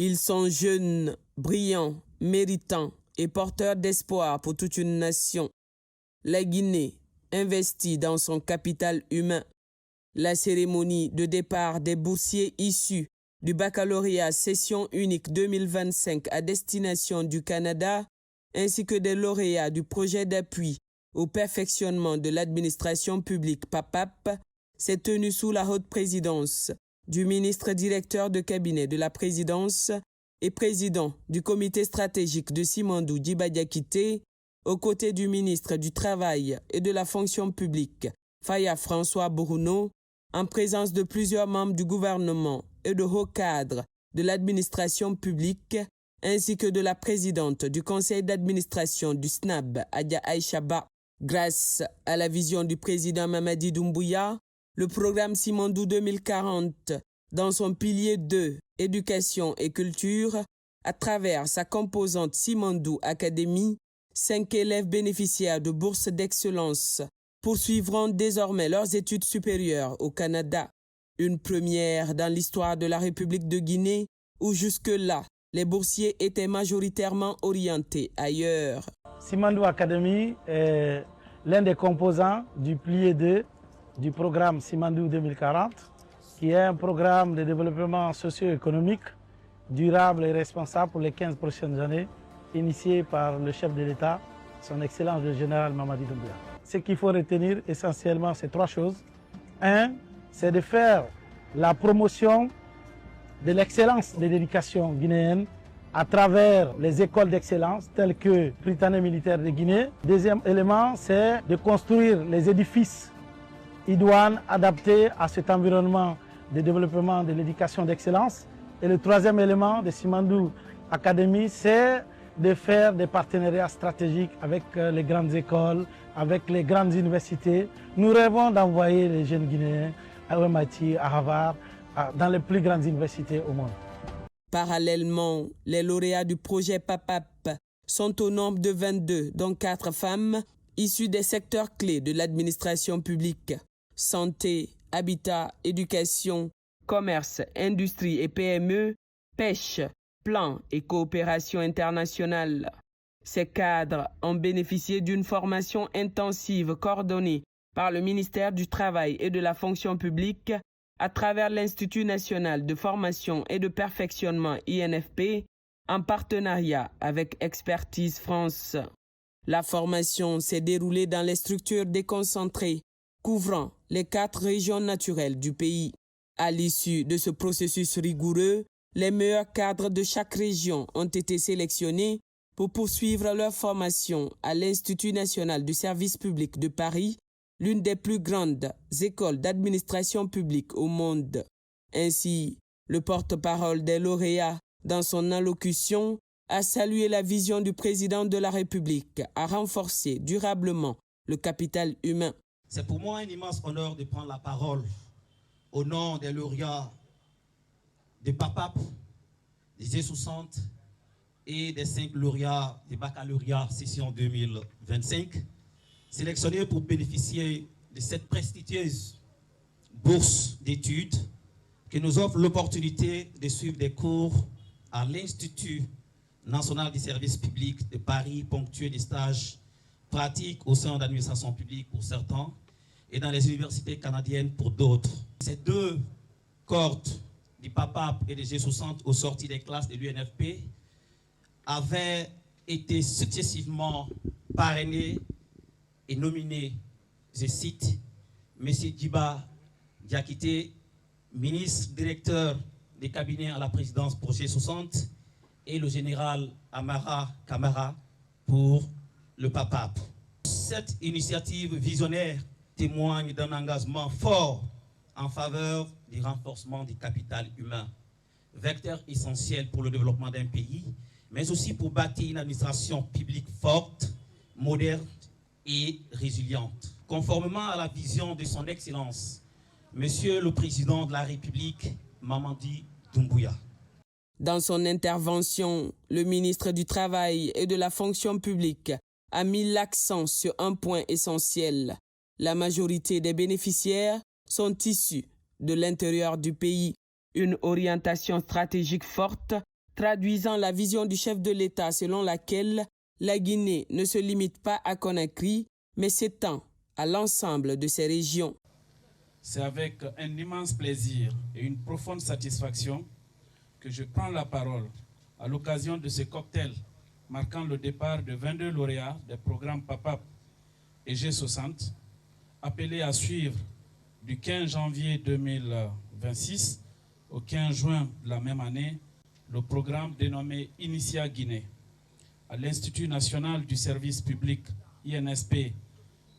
Ils sont jeunes, brillants, méritants et porteurs d'espoir pour toute une nation. La Guinée investit dans son capital humain. La cérémonie de départ des boursiers issus du baccalauréat session unique 2025 à destination du Canada, ainsi que des lauréats du projet d'appui au perfectionnement de l'administration publique PAPAP, s'est tenue sous la haute présidence du ministre directeur de cabinet de la présidence et président du comité stratégique de Simandou Djiba Diakité, aux côtés du ministre du Travail et de la fonction publique, Faya François Bruno, en présence de plusieurs membres du gouvernement et de hauts cadres de l'administration publique, ainsi que de la présidente du conseil d'administration du SNAB, Adia Aïchaba. Grâce à la vision du président Mamadi Doumbouya, le programme Simandou 2040, dans son pilier 2, éducation et culture, à travers sa composante Simandou Academy, 5 élèves bénéficiaires de bourses d'excellence poursuivront désormais leurs études supérieures au Canada. Une première dans l'histoire de la République de Guinée, où jusque-là, les boursiers étaient majoritairement orientés ailleurs. Simandou Academy est l'un des composants du pilier 2 du programme Simandou 2040, qui est un programme de développement socio-économique durable et responsable pour les 15 prochaines années, initié par le chef de l'État, son Excellence le général Mamadi Doumbouya. Ce qu'il faut retenir essentiellement, c'est 3 choses. 1, c'est de faire la promotion de l'excellence de l'éducation guinéenne à travers les écoles d'excellence telles que Prytanée militaire de Guinée. Deuxième élément, c'est de construire les édifices idoines adaptés à cet environnement de développement de l'éducation d'excellence. Et le troisième élément de Simandou Academy, c'est de faire des partenariats stratégiques avec les grandes écoles, avec les grandes universités. Nous rêvons d'envoyer les jeunes Guinéens à MIT, à Harvard, dans les plus grandes universités au monde. Parallèlement, les lauréats du projet PAPAP sont au nombre de 22, dont 4 femmes, issues des secteurs clés de l'administration publique: santé, habitat, éducation, commerce, industrie et PME, pêche, plan et coopération internationale. Ces cadres ont bénéficié d'une formation intensive coordonnée par le ministère du Travail et de la fonction publique à travers l'Institut national de formation et de perfectionnement INFP en partenariat avec Expertise France. La formation s'est déroulée dans les structures déconcentrées couvrant les 4 régions naturelles du pays. À l'issue de ce processus rigoureux, les meilleurs cadres de chaque région ont été sélectionnés pour poursuivre leur formation à l'Institut national du service public de Paris, l'une des plus grandes écoles d'administration publique au monde. Ainsi, le porte-parole des lauréats, dans son allocution, a salué la vision du président de la République à renforcer durablement le capital humain. C'est pour moi un immense honneur de prendre la parole au nom des lauréats de PAPAP, des G60 et des 5 lauréats du baccalauréat session 2025, sélectionnés pour bénéficier de cette prestigieuse bourse d'études qui nous offre l'opportunité de suivre des cours à l'Institut national du service public de Paris, ponctué des stages pratiques au sein d'administration publique pour certains et dans les universités canadiennes pour d'autres. Ces 2 cohortes du PAPAP et des G60 aux sorties des classes de l'UNFP avaient été successivement parrainés et nominés, je cite, M. Djiba Diakité, ministre directeur des cabinets à la présidence pour G60, et le général Amara Kamara pour le PAPAP. Cette initiative visionnaire témoigne d'un engagement fort en faveur du renforcement du capital humain, vecteur essentiel pour le développement d'un pays, mais aussi pour bâtir une administration publique forte, moderne et résiliente. Conformément à la vision de son Excellence, Monsieur le Président de la République, Mamadi Doumbouya. Dans son intervention, le ministre du Travail et de la fonction publique a mis l'accent sur un point essentiel. La majorité des bénéficiaires sont issus de l'intérieur du pays. Une orientation stratégique forte traduisant la vision du chef de l'État selon laquelle la Guinée ne se limite pas à Conakry, mais s'étend à l'ensemble de ses régions. C'est avec un immense plaisir et une profonde satisfaction que je prends la parole à l'occasion de ce cocktail marquant le départ de 22 lauréats des programmes PAPAP et G60, appelés à suivre du 15 janvier 2026 au 15 juin de la même année le programme dénommé Initia Guinée à l'Institut national du service public INSP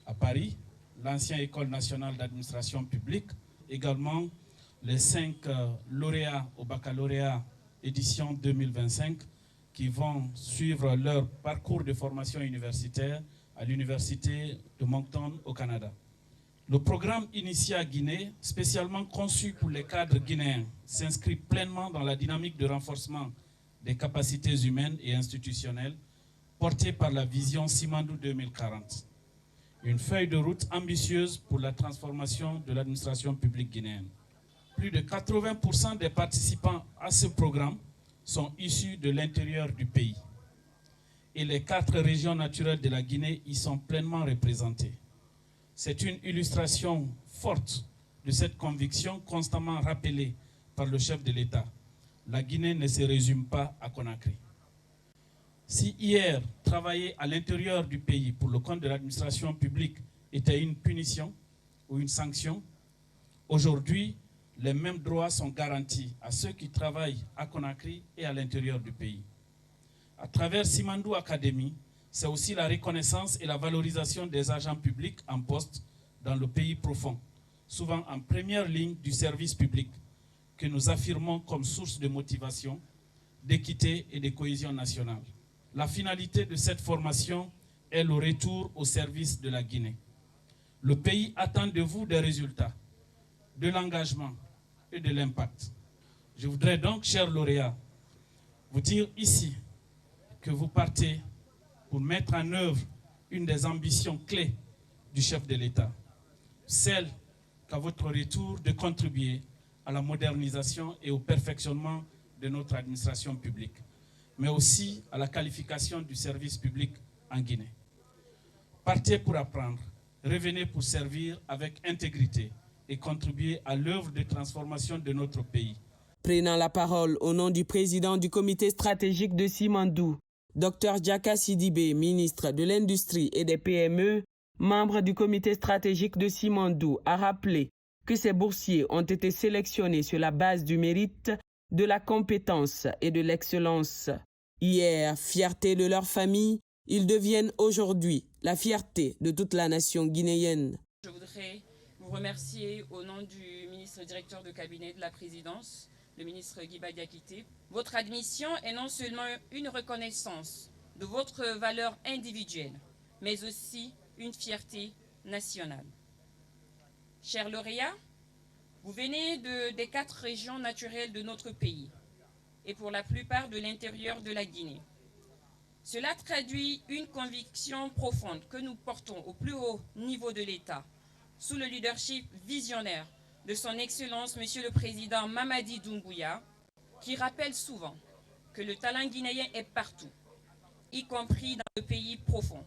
à Paris, l'ancienne École nationale d'administration publique, également les 5 lauréats au baccalauréat édition 2025 qui vont suivre leur parcours de formation universitaire à l'Université de Moncton au Canada. Le programme Initia Guinée, spécialement conçu pour les cadres guinéens, s'inscrit pleinement dans la dynamique de renforcement des capacités humaines et institutionnelles portée par la vision Simandou 2040. Une feuille de route ambitieuse pour la transformation de l'administration publique guinéenne. Plus de 80% des participants à ce programme sont issus de l'intérieur du pays. Et les 4 régions naturelles de la Guinée y sont pleinement représentées. C'est une illustration forte de cette conviction constamment rappelée par le chef de l'État. La Guinée ne se résume pas à Conakry. Si hier, travailler à l'intérieur du pays pour le compte de l'administration publique était une punition ou une sanction, aujourd'hui, les mêmes droits sont garantis à ceux qui travaillent à Conakry et à l'intérieur du pays. À travers Simandou Academy, c'est aussi la reconnaissance et la valorisation des agents publics en poste dans le pays profond, souvent en première ligne du service public, que nous affirmons comme source de motivation, d'équité et de cohésion nationale. La finalité de cette formation est le retour au service de la Guinée. Le pays attend de vous des résultats, de l'engagement et de l'impact. Je voudrais donc, chers lauréats, vous dire ici que vous partez pour mettre en œuvre une des ambitions clés du chef de l'État, celle qu'à votre retour de contribuer à la modernisation et au perfectionnement de notre administration publique, mais aussi à la qualification du service public en Guinée. Partez pour apprendre, revenez pour servir avec intégrité et contribuer à l'œuvre de transformation de notre pays. Prenant la parole au nom du président du comité stratégique de Simandou, Dr Djaka Sidibé, ministre de l'Industrie et des PME, membre du comité stratégique de Simandou, a rappelé que ces boursiers ont été sélectionnés sur la base du mérite, de la compétence et de l'excellence. Hier, fierté de leur famille, ils deviennent aujourd'hui la fierté de toute la nation guinéenne. Je voudrais vous remercier au nom du ministre directeur de cabinet de la présidence, le ministre Guiba Diakité. Votre admission est non seulement une reconnaissance de votre valeur individuelle, mais aussi une fierté nationale. Chers lauréats, vous venez des 4 régions naturelles de notre pays et pour la plupart de l'intérieur de la Guinée. Cela traduit une conviction profonde que nous portons au plus haut niveau de l'État, sous le leadership visionnaire de son Excellence Monsieur le Président Mamadi Doumbouya, qui rappelle souvent que le talent guinéen est partout, y compris dans le pays profond.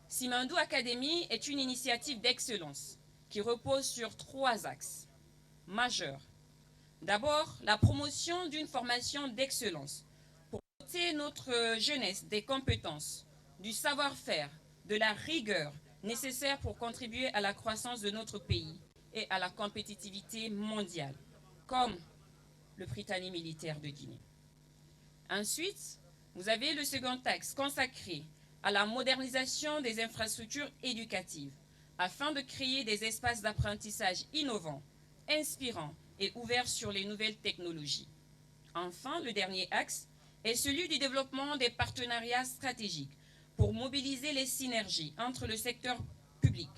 Simandou Academy est une initiative d'excellence qui repose sur 3 axes majeurs. D'abord, la promotion d'une formation d'excellence pour doter notre jeunesse des compétences, du savoir-faire, de la rigueur nécessaire pour contribuer à la croissance de notre pays et à la compétitivité mondiale, comme le Prytanée militaire de Guinée. Ensuite, vous avez le second axe consacré à la modernisation des infrastructures éducatives afin de créer des espaces d'apprentissage innovants, inspirants et ouverts sur les nouvelles technologies. Enfin, le dernier axe est celui du développement des partenariats stratégiques pour mobiliser les synergies entre le secteur public,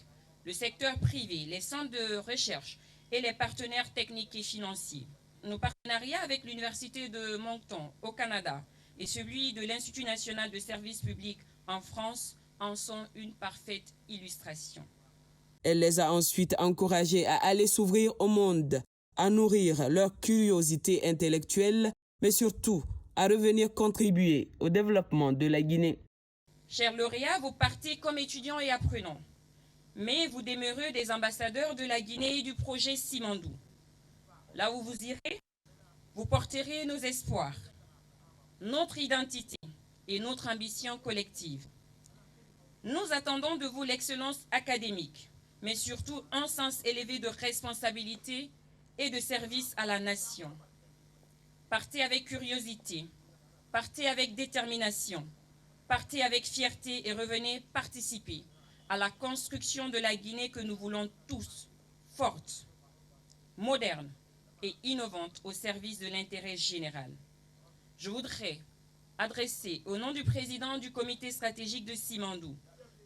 le secteur privé, les centres de recherche et les partenaires techniques et financiers. Nos partenariats avec l'Université de Moncton au Canada et celui de l'Institut national de service public en France en sont une parfaite illustration. Elle les a ensuite encouragés à aller s'ouvrir au monde, à nourrir leur curiosité intellectuelle, mais surtout à revenir contribuer au développement de la Guinée. Chers lauréats, vous partez comme étudiants et apprenants, mais vous demeurez des ambassadeurs de la Guinée et du projet Simandou. Là où vous irez, vous porterez nos espoirs, notre identité et notre ambition collective. Nous attendons de vous l'excellence académique, mais surtout un sens élevé de responsabilité et de service à la nation. Partez avec curiosité, partez avec détermination, partez avec fierté et revenez participer à la construction de la Guinée que nous voulons tous, forte, moderne et innovante au service de l'intérêt général. Je voudrais adresser au nom du président du comité stratégique de Simandou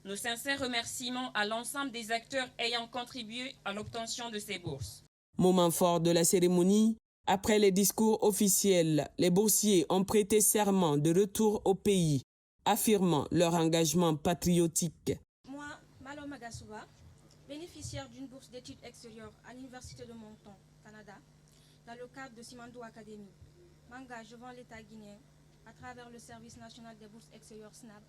nos sincères remerciements à l'ensemble des acteurs ayant contribué à l'obtention de ces bourses. Moment fort de la cérémonie, après les discours officiels, les boursiers ont prêté serment de retour au pays, affirmant leur engagement patriotique. Moi, Malo Magasouba, bénéficiaire d'une bourse d'études extérieures à l'Université de Moncton, Canada, dans le cadre de Simandou Academy, m'engage devant l'État guinéen, à travers le Service national des bourses extérieures SNAP,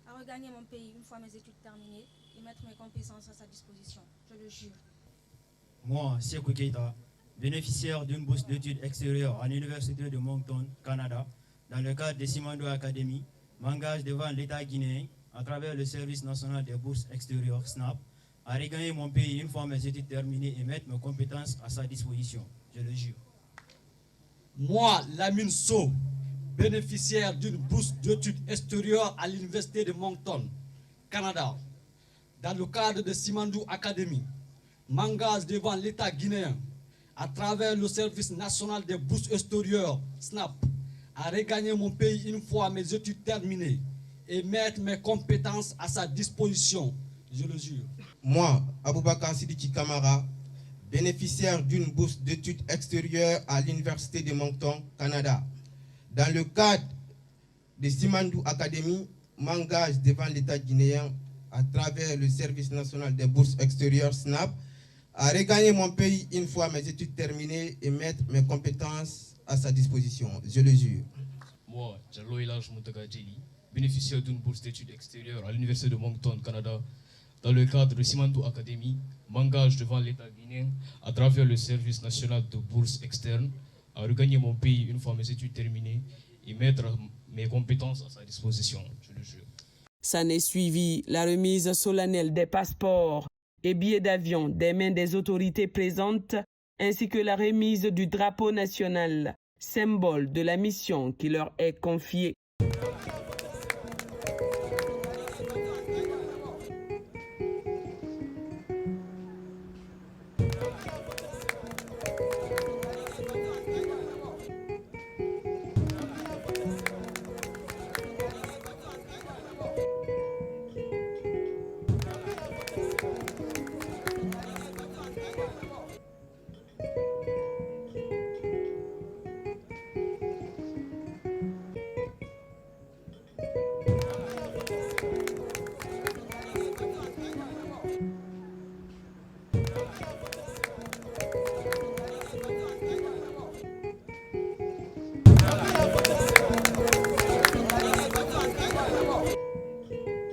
à regagner mon pays une fois mes études terminées et mettre mes compétences à sa disposition. Je le jure. Moi, Sekou Keita, bénéficiaire d'une bourse d'études extérieures à l'Université de Moncton, Canada, dans le cadre de Simandou Academy, m'engage devant l'État guinéen, à travers le Service national des bourses extérieures SNAP, à regagner mon pays une fois mes études terminées et mettre mes compétences à sa disposition. Je le jure. Moi, Lamine Sow, bénéficiaire d'une bourse d'études extérieures à l'Université de Moncton, Canada, dans le cadre de Simandou Academy, m'engage devant l'État guinéen, à travers le Service national des bourses extérieures, SNAP, à regagner mon pays une fois mes études terminées et mettre mes compétences à sa disposition. Je le jure. Moi, Aboubakar Sidiki Kamara, bénéficiaire d'une bourse d'études extérieures à l'Université de Moncton, Canada, dans le cadre de Simandou Academy, m'engage devant l'État guinéen à travers le Service national des bourses extérieures SNAP à regagner mon pays une fois mes études terminées et mettre mes compétences à sa disposition. Je le jure. Moi, Diallo Elhadji Mountaga Djely, bénéficiaire d'une bourse d'études extérieures à l'Université de Moncton, Canada, dans le cadre de Simandou Academy, m'engage devant l'État guinéen à travers le Service national de bourses externes à regagner mon pays une fois mes études terminées et mettre mes compétences à sa disposition, je le jure. S'en est suivi la remise solennelle des passeports et billets d'avion des mains des autorités présentes, ainsi que la remise du drapeau national, symbole de la mission qui leur est confiée.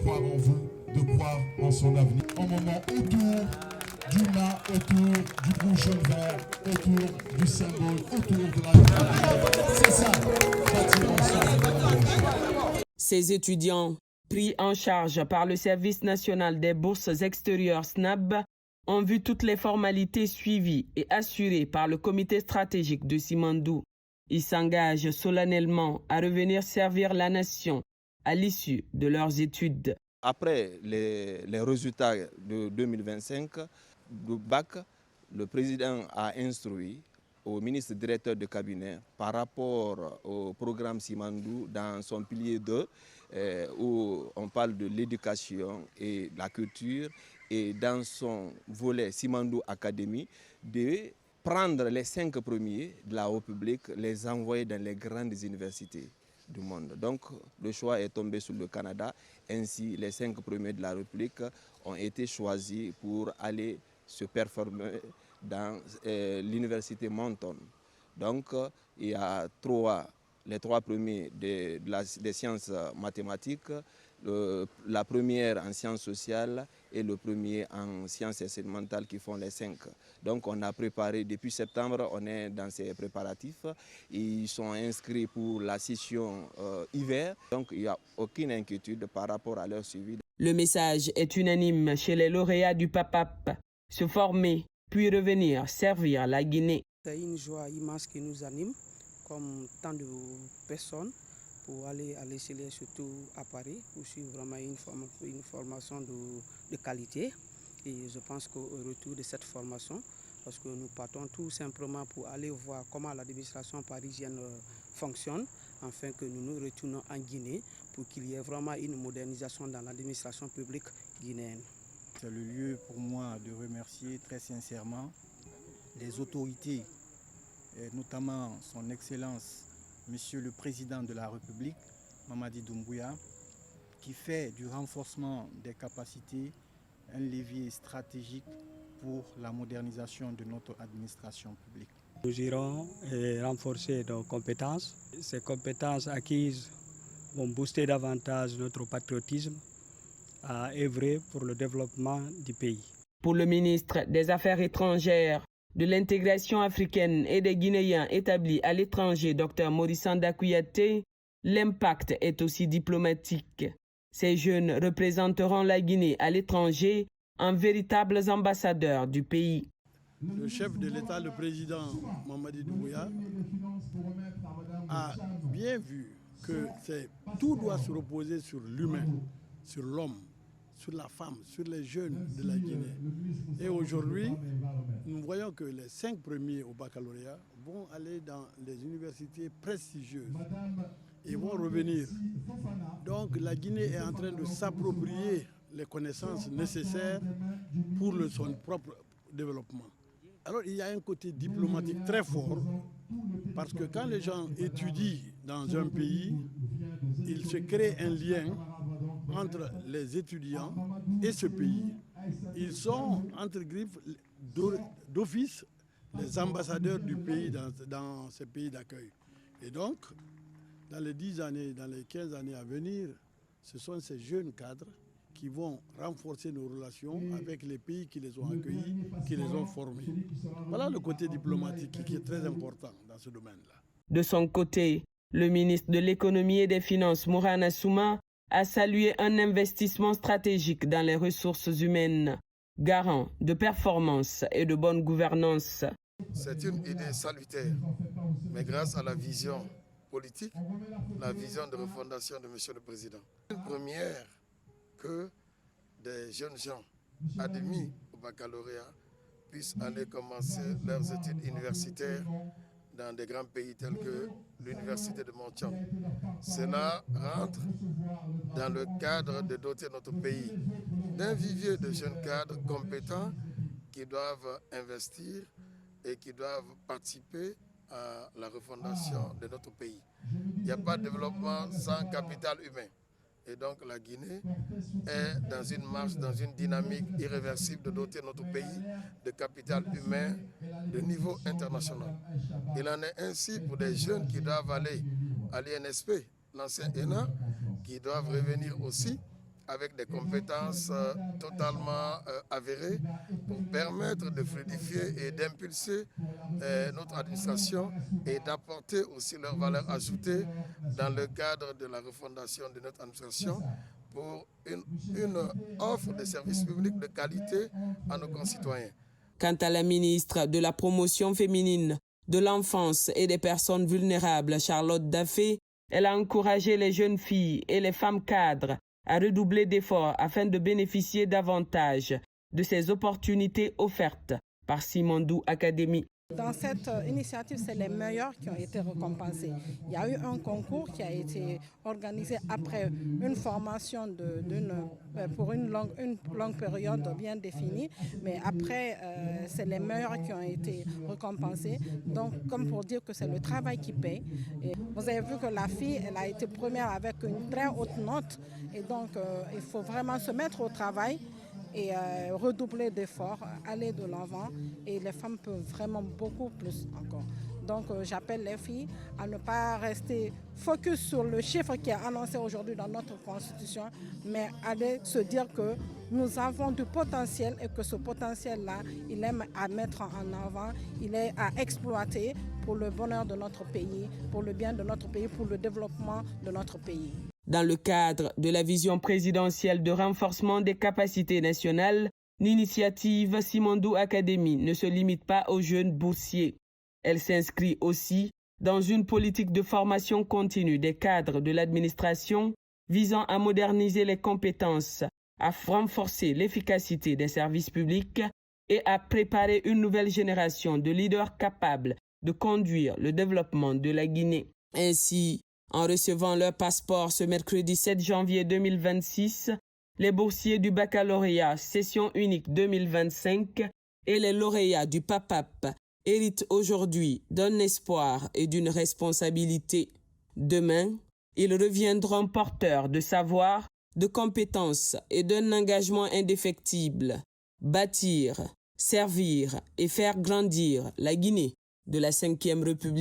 Croire en vous, de croire en son avenir. Un moment autour du mât, autour du rouge jaune vert, autour du symbole, autour de la Guinée. C'est ça, bâtir ensemble. Ces étudiants, pris en charge par le Service national des bourses extérieures SNAB, ont vu toutes les formalités suivies et assurées par le comité stratégique de Simandou. Ils s'engagent solennellement à revenir servir la nation à l'issue de leurs études. Après les résultats de 2025 du bac, le président a instruit au ministre directeur de cabinet par rapport au programme Simandou dans son pilier 2, où on parle de l'éducation et de la culture, et dans son volet Simandou Academy, de prendre les 5 premiers de la République, les envoyer dans les grandes universités du monde. Donc le choix est tombé sur le Canada. Ainsi, les 5 premiers de la République ont été choisis pour aller se performer dans l'université Moncton. Donc il y a 3 les 3 premiers des sciences mathématiques, la première en sciences sociales et le premier en sciences expérimentales qui font les 5. Donc on a préparé, depuis septembre, on est dans ces préparatifs. Ils sont inscrits pour la session hiver, donc il n'y a aucune inquiétude par rapport à leur suivi. Le message est unanime chez les lauréats du PAPAP. Se former, puis revenir servir la Guinée. C'est une joie immense qui nous anime, comme tant de personnes, pour aller à l'extérieur, surtout à Paris, pour suivre vraiment une formation de qualité. Et je pense qu'au retour de cette formation, parce que nous partons tout simplement pour aller voir comment l'administration parisienne fonctionne, afin que nous nous retournons en Guinée, pour qu'il y ait vraiment une modernisation dans l'administration publique guinéenne. C'est le lieu pour moi de remercier très sincèrement les autorités, et notamment son Excellence, Monsieur le Président de la République, Mamadi Doumbouya, qui fait du renforcement des capacités un levier stratégique pour la modernisation de notre administration publique. Nous irons renforcer nos compétences. Ces compétences acquises vont booster davantage notre patriotisme à œuvrer pour le développement du pays. Pour le ministre des Affaires étrangères, de l'intégration africaine et des Guinéens établis à l'étranger, Dr Maurice Sanda Kouyaté, l'impact est aussi diplomatique. Ces jeunes représenteront la Guinée à l'étranger en véritables ambassadeurs du pays. Le chef de l'État, le président Mamadi Doumbouya, a bien vu que tout doit se reposer sur l'humain, sur l'homme, sur la femme, sur les jeunes de la Guinée. Et aujourd'hui, nous voyons que les 5 premiers au baccalauréat vont aller dans les universités prestigieuses et vont revenir. Donc la Guinée est en train de s'approprier les connaissances nécessaires pour son propre développement. Alors il y a un côté diplomatique très fort, parce que quand les gens étudient dans un pays, il se crée un lien entre les étudiants et ce pays. Ils sont, entre griffes, d'office les ambassadeurs du pays dans ces pays d'accueil. Et donc, dans les 10 années, dans les 15 années à venir, ce sont ces jeunes cadres qui vont renforcer nos relations avec les pays qui les ont accueillis, qui les ont formés. Voilà le côté diplomatique qui est très important dans ce domaine-là. De son côté, le ministre de l'Économie et des Finances, Mourana Souma, a salué un investissement stratégique dans les ressources humaines, garant de performance et de bonne gouvernance. C'est une idée salutaire, mais grâce à la vision politique, la vision de refondation de M. le Président. Une première que des jeunes gens admis au baccalauréat puissent aller commencer leurs études universitaires dans des grands pays tels que l'université de Montchon. Cela rentre dans le cadre de doter notre pays d'un vivier de jeunes cadres compétents qui doivent investir et qui doivent participer à la refondation de notre pays. Il n'y a pas de développement sans capital humain. Et donc la Guinée est dans une marche, dans une dynamique irréversible de doter notre pays de capital humain de niveau international. Il en est ainsi pour des jeunes qui doivent aller à l'INSP, l'ancien ENA, qui doivent revenir aussi avec des compétences totalement avérées pour permettre de fluidifier et d'impulser notre administration et d'apporter aussi leur valeur ajoutée dans le cadre de la refondation de notre administration pour une offre de services publics de qualité à nos concitoyens. Quant à la ministre de la Promotion féminine, de l'enfance et des personnes vulnérables, Charlotte Daffé, elle a encouragé les jeunes filles et les femmes cadres à redoubler d'efforts afin de bénéficier davantage de ces opportunités offertes par Simandou Academy. Dans cette initiative, c'est les meilleurs qui ont été récompensés. Il y a eu un concours qui a été organisé après une formation pour une longue période bien définie, mais après, c'est les meilleurs qui ont été récompensés. Donc, comme pour dire que c'est le travail qui paye. Et vous avez vu que la fille, elle a été première avec une très haute note. Et donc, il faut vraiment se mettre au travail et redoubler d'efforts, aller de l'avant, et les femmes peuvent vraiment beaucoup plus encore. Donc j'appelle les filles à ne pas rester focus sur le chiffre qui est annoncé aujourd'hui dans notre constitution, mais aller se dire que nous avons du potentiel et que ce potentiel-là, il est à mettre en avant, il est à exploiter pour le bonheur de notre pays, pour le bien de notre pays, pour le développement de notre pays. Dans le cadre de la vision présidentielle de renforcement des capacités nationales, l'initiative Simandou Academy ne se limite pas aux jeunes boursiers. Elle s'inscrit aussi dans une politique de formation continue des cadres de l'administration visant à moderniser les compétences, à renforcer l'efficacité des services publics et à préparer une nouvelle génération de leaders capables de conduire le développement de la Guinée. Ainsi, en recevant leur passeport ce mercredi 7 janvier 2026, les boursiers du baccalauréat session unique 2025 et les lauréats du PAPAP héritent aujourd'hui d'un espoir et d'une responsabilité. Demain, ils reviendront porteurs de savoir, de compétences et d'un engagement indéfectible. Bâtir, servir et faire grandir la Guinée de la 5e République.